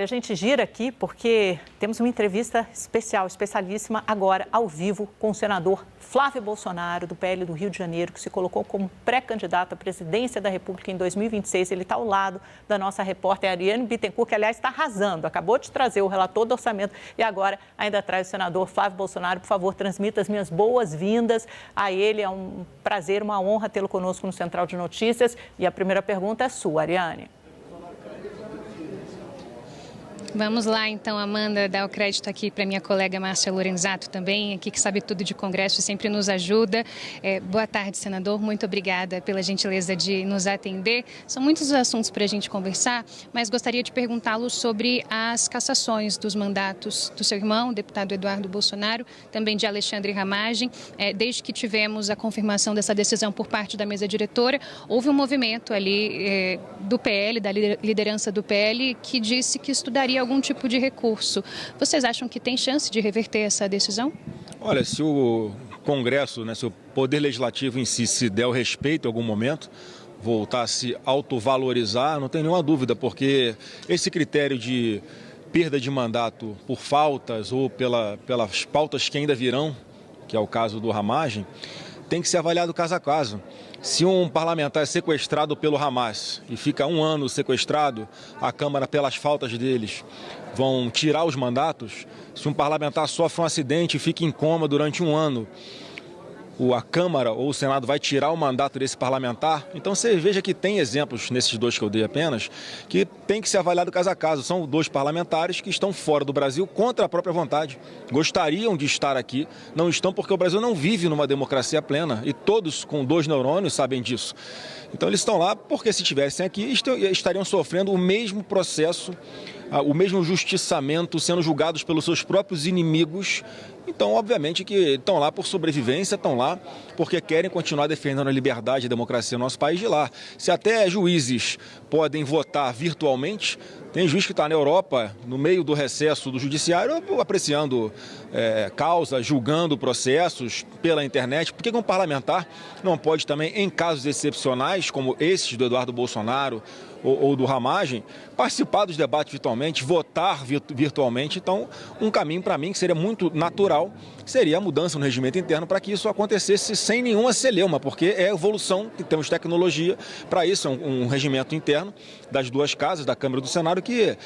A gente gira aqui porque temos uma entrevista especial, especialíssima, agora ao vivo com o senador Flávio Bolsonaro, do PL do Rio de Janeiro, que se colocou como pré-candidato à presidência da República em 2026. Ele está ao lado da nossa repórter Ariane Bittencourt, que, aliás, está arrasando. Acabou de trazer o relator do orçamento e agora ainda traz o senador Flávio Bolsonaro. Por favor, transmita as minhas boas-vindas a ele. É um prazer, uma honra tê-lo conosco no Central de Notícias. E a primeira pergunta é sua, Ariane. Vamos lá, então, Amanda, dar o crédito aqui para minha colega Márcia Lorenzato também, aqui que sabe tudo de Congresso e sempre nos ajuda. Boa tarde, senador. Muito obrigada pela gentileza de nos atender. São muitos assuntos para a gente conversar, mas gostaria de perguntá-lo sobre as cassações dos mandatos do seu irmão, o deputado Eduardo Bolsonaro, também de Alexandre Ramagem. Desde que tivemos a confirmação dessa decisão por parte da mesa diretora, houve um movimento ali do PL, da liderança do PL, que disse que estudaria algum tipo de recurso. Vocês acham que tem chance de reverter essa decisão? Olha, se o Congresso, se o Poder Legislativo em si se der o respeito em algum momento, voltar a se autovalorizar, não tem nenhuma dúvida, porque esse critério de perda de mandato por faltas ou pelas pautas que ainda virão, que é o caso do Ramagem, tem que ser avaliado caso a caso. Se um parlamentar é sequestrado pelo Hamas e fica um ano sequestrado, a Câmara, pelas faltas deles, vão tirar os mandatos. Se um parlamentar sofre um acidente e fica em coma durante um ano, a Câmara ou o Senado vai tirar o mandato desse parlamentar. Então você veja que tem exemplos, nesses dois que eu dei apenas, que tem que ser avaliado caso a caso. São dois parlamentares que estão fora do Brasil contra a própria vontade. Gostariam de estar aqui, não estão porque o Brasil não vive numa democracia plena e todos com 2 neurônios sabem disso. Então eles estão lá porque se estivessem aqui estariam sofrendo o mesmo processo, o mesmo justiçamento, sendo julgados pelos seus próprios inimigos. Então, obviamente que estão lá por sobrevivência, estão lá porque querem continuar defendendo a liberdade e a democracia no nosso país de lá. Se até juízes podem votar virtualmente, tem juiz que está na Europa, no meio do recesso do judiciário, apreciando causas, julgando processos pela internet. Por que um parlamentar não pode também, em casos excepcionais, como esses do Eduardo Bolsonaro ou do Ramagem, participar dos debates virtualmente, votar virtualmente? Então, um caminho para mim que seria muito natural seria a mudança no regimento interno para que isso acontecesse sem nenhuma celeuma, porque é evolução, temos tecnologia para isso, é um regimento interno das duas casas, da Câmara e do Senado, que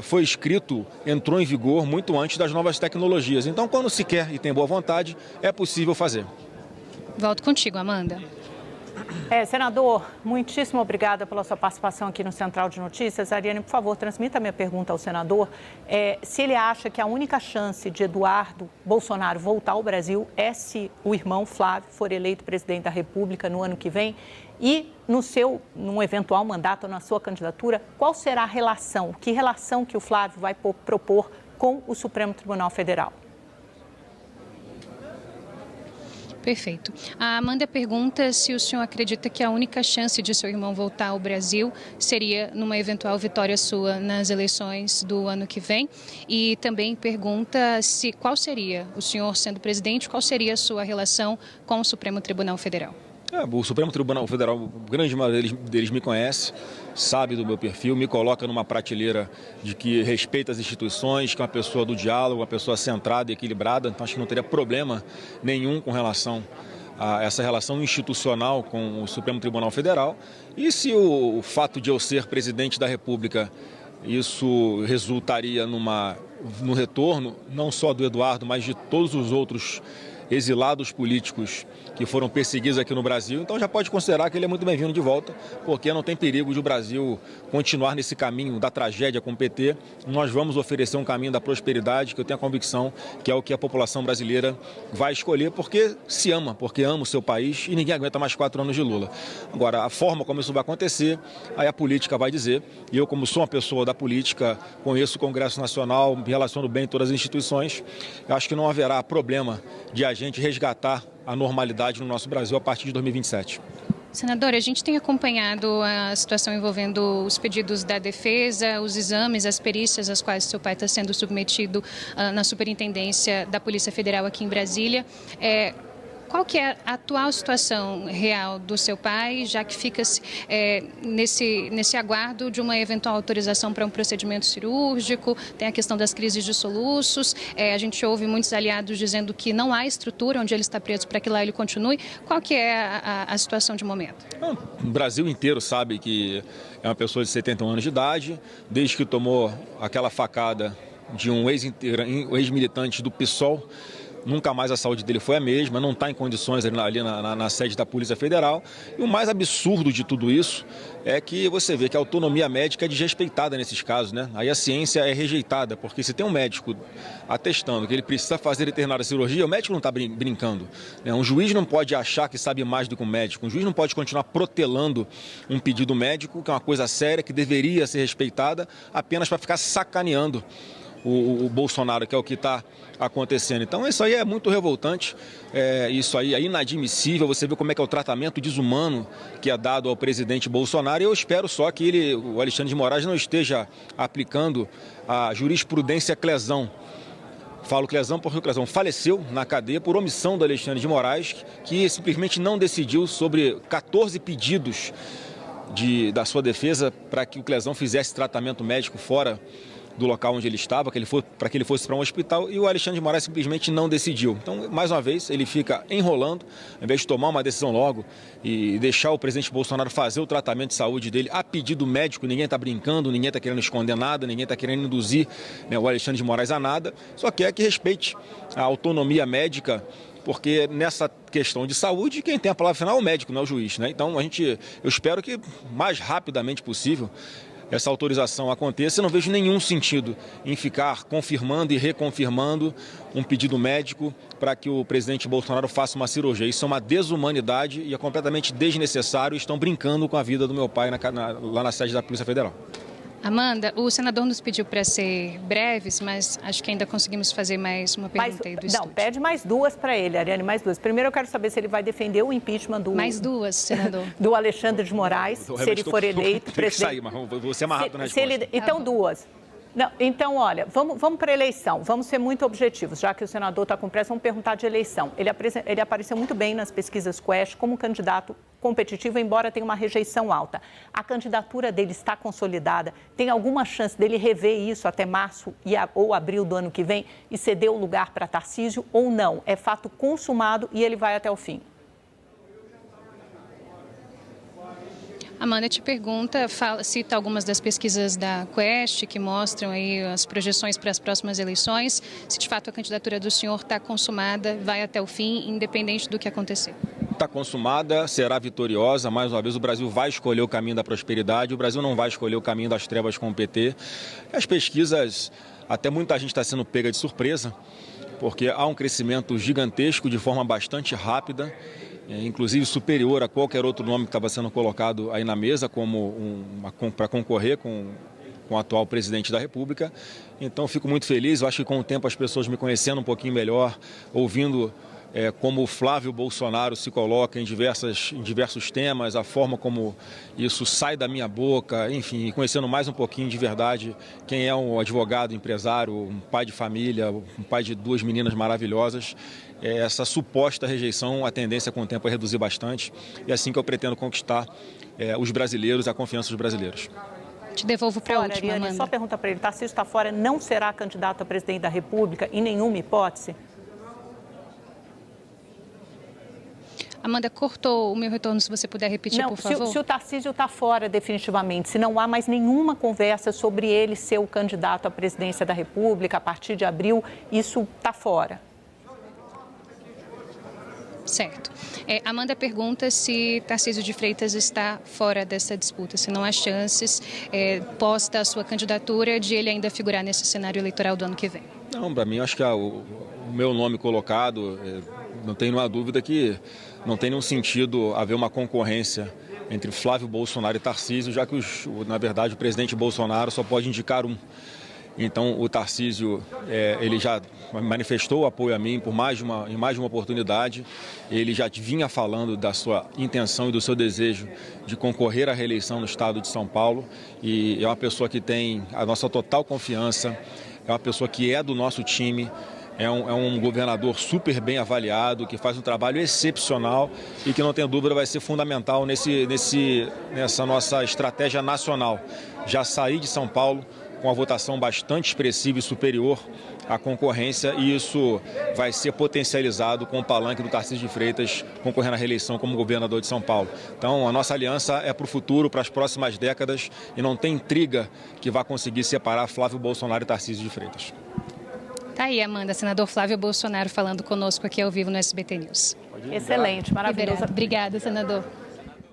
foi escrito, entrou em vigor muito antes das novas tecnologias. Então, quando se quer e tem boa vontade, é possível fazer. Volto contigo, Amanda. Senador, muitíssimo obrigada pela sua participação aqui no Central de Notícias. Ariane, por favor, transmita a minha pergunta ao senador. Se ele acha que a única chance de Eduardo Bolsonaro voltar ao Brasil é se o irmão Flávio for eleito presidente da República no ano que vem e num eventual mandato ou na sua candidatura, qual será a relação, que relação que o Flávio vai propor com o Supremo Tribunal Federal? Perfeito. A Amanda pergunta se o senhor acredita que a única chance de seu irmão voltar ao Brasil seria numa eventual vitória sua nas eleições do ano que vem. E também pergunta qual seria, o senhor sendo presidente, qual seria a sua relação com o Supremo Tribunal Federal? O Supremo Tribunal Federal, a grande maioria deles me conhece, sabe do meu perfil, me coloca numa prateleira de que respeita as instituições, que é uma pessoa do diálogo, uma pessoa centrada e equilibrada. Então acho que não teria problema nenhum com relação a essa relação institucional com o Supremo Tribunal Federal. E se o fato de eu ser presidente da República, isso resultaria no retorno, não só do Eduardo, mas de todos os outros exilados políticos que foram perseguidos aqui no Brasil, então já pode considerar que ele é muito bem-vindo de volta, porque não tem perigo de o Brasil continuar nesse caminho da tragédia com o PT. Nós vamos oferecer um caminho da prosperidade, que eu tenho a convicção que é o que a população brasileira vai escolher, porque se ama, porque ama o seu país e ninguém aguenta mais 4 anos de Lula. Agora, a forma como isso vai acontecer, aí a política vai dizer, e eu, como sou uma pessoa da política, conheço o Congresso Nacional, me relaciono bem em todas as instituições, eu acho que não haverá problema de a gente resgatar a normalidade no nosso Brasil a partir de 2027. Senadora, a gente tem acompanhado a situação envolvendo os pedidos da defesa, os exames, as perícias às quais seu pai está sendo submetido na Superintendência da Polícia Federal aqui em Brasília. Qual que é a atual situação real do seu pai, já que fica nesse aguardo de uma eventual autorização para um procedimento cirúrgico, tem a questão das crises de soluços, a gente ouve muitos aliados dizendo que não há estrutura onde ele está preso para que lá ele continue. Qual que é a situação de momento? O Brasil inteiro sabe que é uma pessoa de 71 anos de idade, desde que tomou aquela facada de um ex-militante do PSOL, nunca mais a saúde dele foi a mesma, não está em condições ali na sede da Polícia Federal. E o mais absurdo de tudo isso é que você vê que a autonomia médica é desrespeitada nesses casos, né? Aí a ciência é rejeitada, porque se tem um médico atestando que ele precisa fazer determinada cirurgia, o médico não está brincando, né? Um juiz não pode achar que sabe mais do que um médico, um juiz não pode continuar protelando um pedido médico, que é uma coisa séria, que deveria ser respeitada, apenas para ficar sacaneando o Bolsonaro, que é o que está acontecendo. Então isso aí é muito revoltante, isso aí é inadmissível. Você vê como é que é o tratamento desumano que é dado ao presidente Bolsonaro, e eu espero só que o Alexandre de Moraes não esteja aplicando a jurisprudência Clezão. Falo Clezão porque o Clezão faleceu na cadeia por omissão do Alexandre de Moraes, que simplesmente não decidiu sobre 14 pedidos da sua defesa para que o Clezão fizesse tratamento médico fora do local onde ele estava, para que ele fosse para um hospital, e o Alexandre de Moraes simplesmente não decidiu. Então, mais uma vez, ele fica enrolando, ao invés de tomar uma decisão logo e deixar o presidente Bolsonaro fazer o tratamento de saúde dele a pedido médico. Ninguém está brincando, ninguém está querendo esconder nada, ninguém está querendo induzir, né, o Alexandre de Moraes a nada, só quer que respeite a autonomia médica, porque nessa questão de saúde, quem tem a palavra final é o médico, não é o juiz, né? Então, eu espero que mais rapidamente possível essa autorização aconteça. Eu não vejo nenhum sentido em ficar confirmando e reconfirmando um pedido médico para que o presidente Bolsonaro faça uma cirurgia. Isso é uma desumanidade e é completamente desnecessário. Estão brincando com a vida do meu pai lá na sede da Polícia Federal. Amanda, o senador nos pediu para ser breves, mas acho que ainda conseguimos fazer mais uma pergunta aí do estúdio. Não, pede mais duas para ele, Ariane, mais duas. Primeiro eu quero saber se ele vai defender o impeachment Mais duas, senador. do Alexandre de Moraes, se ele for eleito presidente. Sair, mas vou ser amarrado na resposta. Então, duas. Não, então, olha, vamos para a eleição, vamos ser muito objetivos, já que o senador está com pressa, vamos perguntar de eleição. Ele apareceu muito bem nas pesquisas Quest como candidato competitivo, embora tenha uma rejeição alta. A candidatura dele está consolidada? Tem alguma chance dele rever isso até março ou abril do ano que vem e ceder o lugar para Tarcísio ou não? É fato consumado e ele vai até o fim? Amanda te pergunta, cita algumas das pesquisas da Quest que mostram aí as projeções para as próximas eleições, se de fato a candidatura do senhor está consumada, vai até o fim, independente do que acontecer. Está consumada, será vitoriosa. Mais uma vez, o Brasil vai escolher o caminho da prosperidade, o Brasil não vai escolher o caminho das trevas com o PT. As pesquisas, até muita gente está sendo pega de surpresa, porque há um crescimento gigantesco de forma bastante rápida, inclusive superior a qualquer outro nome que estava sendo colocado aí na mesa para concorrer com o atual presidente da República. Então, fico muito feliz. Eu acho que com o tempo as pessoas me conhecendo um pouquinho melhor, ouvindo como o Flávio Bolsonaro se coloca em diversos temas, a forma como isso sai da minha boca, enfim, conhecendo mais um pouquinho de verdade quem é um advogado, empresário, um pai de família, um pai de duas meninas maravilhosas. Essa suposta rejeição, a tendência com o tempo é reduzir bastante, e é assim que eu pretendo conquistar os brasileiros, a confiança dos brasileiros. Te devolvo para a última, Ariane, Amanda. só pergunta para ele, Tarcísio está fora, não será candidato a presidente da República em nenhuma hipótese? Amanda, cortou o meu retorno, se você puder repetir, por favor. Se o Tarcísio está fora definitivamente, se não há mais nenhuma conversa sobre ele ser o candidato à presidência da República a partir de abril, isso está fora. Certo. Amanda pergunta se Tarcísio de Freitas está fora dessa disputa, se não há chances, posta a sua candidatura, de ele ainda figurar nesse cenário eleitoral do ano que vem. Não, para mim, acho que o meu nome colocado, não tenho nenhuma dúvida que não tem nenhum sentido haver uma concorrência entre Flávio Bolsonaro e Tarcísio, já que, na verdade, o presidente Bolsonaro só pode indicar um. Então, o Tarcísio, ele já manifestou apoio a mim em mais de uma oportunidade. Ele já vinha falando da sua intenção e do seu desejo de concorrer à reeleição no estado de São Paulo. E é uma pessoa que tem a nossa total confiança, é uma pessoa que é do nosso time. é um governador super bem avaliado, que faz um trabalho excepcional e que, não tenho dúvida, vai ser fundamental nessa nossa estratégia nacional. Já saí de São Paulo com uma votação bastante expressiva e superior à concorrência, e isso vai ser potencializado com o palanque do Tarcísio de Freitas concorrendo à reeleição como governador de São Paulo. Então, a nossa aliança é para o futuro, para as próximas décadas, e não tem intriga que vá conseguir separar Flávio Bolsonaro e Tarcísio de Freitas. Tá aí, Amanda, senador Flávio Bolsonaro falando conosco aqui ao vivo no SBT News. Excelente, maravilhoso. Obrigada, senador.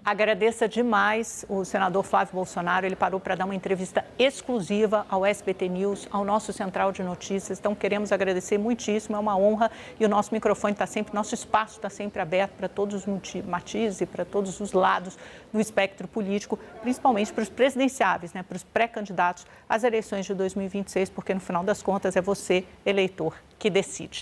Agradeça demais o senador Flávio Bolsonaro. Ele parou para dar uma entrevista exclusiva ao SBT News, ao nosso Central de Notícias. Então, queremos agradecer muitíssimo, é uma honra. E o nosso microfone está sempre, nosso espaço está sempre aberto para todos os matizes e para todos os lados do espectro político, principalmente para os presidenciáveis, para os pré-candidatos às eleições de 2026, porque no final das contas é você, eleitor, que decide.